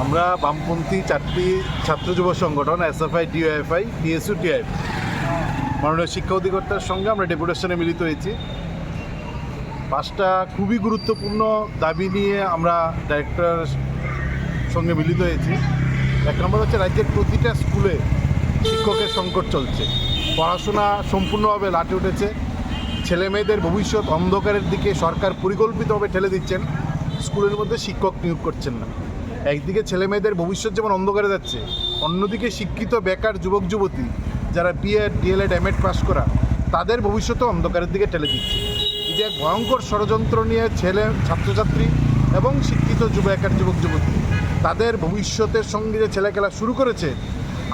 আমরা বামপন্থী চারটি ছাত্র যুব সংগঠন এসএফআই, ডিওএফআই, টিএসইউ, টিআইএফ মাননীয় শিক্ষা অধিকর্তার সঙ্গে আমরা ডেপুটেশনে মিলিত হয়েছি। 5টা খুবই গুরুত্বপূর্ণ দাবি নিয়ে আমরা ডাইরেক্টরের সঙ্গে মিলিত হয়েছি। 1 নম্বর হচ্ছে রাজ্যের প্রতিটা স্কুলে শিক্ষকের সংকট চলছে, পড়াশোনা সম্পূর্ণভাবে লাটে উঠেছে, ছেলে মেয়েদের ভবিষ্যৎ অন্ধকারের দিকে সরকার পরিকল্পিতভাবে ঠেলে দিচ্ছেন, স্কুলের মধ্যে শিক্ষক নিয়োগ করছেন না। একদিকে ছেলে মেয়েদের ভবিষ্যৎ যেমন অন্ধকারে যাচ্ছে, অন্যদিকে শিক্ষিত বেকার যুবক যুবতী যারা বিএড, ডিএলএড, এমএড পাস করা, তাদের ভবিষ্যৎও অন্ধকারের দিকে ঠেলে দিচ্ছে। এই যে এক ভয়ঙ্কর ষড়যন্ত্র নিয়ে ছাত্রছাত্রী এবং শিক্ষিত বেকার যুবক যুবতী তাদের ভবিষ্যতের সঙ্গে যে ছেলেখেলা শুরু করেছে,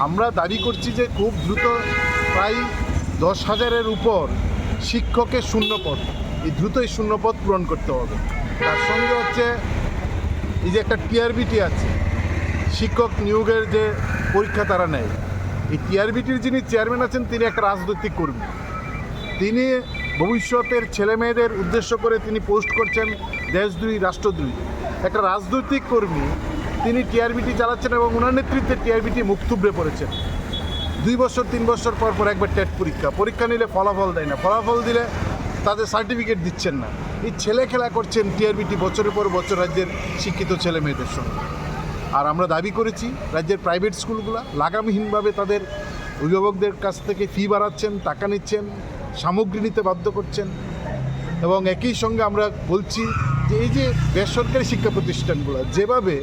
আমরা দাবি করছি যে খুব দ্রুত প্রায় 10,000-এর উপর শিক্ষকের শূন্যপদ, এই দ্রুতই শূন্যপদ পূরণ করতে হবে। তার সঙ্গে হচ্ছে এই যে একটা টিআরবিটি আছে, শিক্ষক নিয়োগের যে পরীক্ষা তারা নেয়, এই টিআরবিটির যিনি চেয়ারম্যান আছেন তিনি একটা রাজনৈতিক কর্মী। তিনি ভবিষ্যতের ছেলে মেয়েদের উদ্দেশ্য করে তিনি পোস্ট করছেন দেশদ্রোহী, রাষ্ট্রদ্রোহী। একটা রাজনৈতিক কর্মী তিনি টিআরবিটি চালাচ্ছেন এবং ওনার নেতৃত্বে টিআরবিটি মুখ থুবড়ে পড়েছেন। 2 বছর 3 বছর পর পর একবার টেট পরীক্ষা নিলে ফলাফল দেয় না, ফলাফল দিলে তাদের সার্টিফিকেট দিচ্ছেন না। এই ছেলে খেলা করছেন টিআরবিটি বছরের পর বছর রাজ্যের শিক্ষিত ছেলে মেয়েদের সঙ্গে। আর আমরা দাবি করেছি রাজ্যের প্রাইভেট স্কুলগুলো লাগামহীনভাবে তাদের অভিভাবকদের কাছ থেকে ফি বাড়াচ্ছেন, টাকা নিচ্ছেন, সামগ্রী নিতে বাধ্য করছেন। এবং একই সঙ্গে আমরা বলছি যে এই যে বেসরকারি শিক্ষা প্রতিষ্ঠানগুলো যেভাবে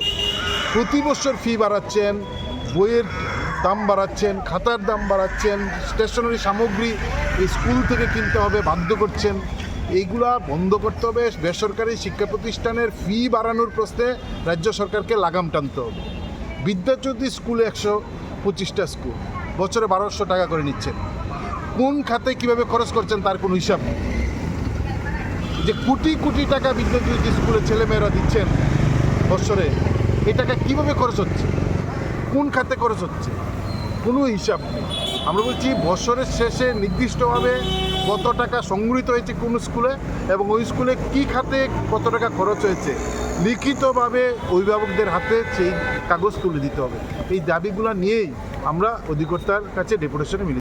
প্রতি বছর ফি বাড়াচ্ছেন, বইয়ের দাম বাড়াচ্ছেন, খাতার দাম বাড়াচ্ছেন, স্টেশনারি সামগ্রী এই স্কুল থেকে কিনতে হবে বাধ্য করছেন, এইগুলা বন্ধ করতে হবে। বেসরকারি শিক্ষা প্রতিষ্ঠানের ফি বাড়ানোর প্রশ্নে রাজ্য সরকারকে লাগাম টানতে হবে। বিদ্যাজ্যোতি স্কুলে 125টা স্কুল বছরে 1200 টাকা করে নিচ্ছেন, কোন খাতে কিভাবে খরচ করছেন তার কোনো হিসাব নেই। যে কোটি কোটি টাকা বিদ্যাজ্যোতি স্কুলে ছেলেমেয়েরা দিচ্ছেন বছরে, এই টাকা কীভাবে খরচ হচ্ছে, কোন খাতে খরচ হচ্ছে, কোনো হিসাব নেই। আমরা বলছি বছরের শেষে নির্দিষ্টভাবে কত টাকা সংগৃহীত হয়েছে কোন স্কুলে এবং ওই স্কুলে কী খাতে কত টাকা খরচ হয়েছে লিখিতভাবে অভিভাবকদের হাতে সেই কাগজ তুলে দিতে হবে। এই দাবিগুলো নিয়েই আমরা অধিকর্তার কাছে ডেপুটেশনে মিলি।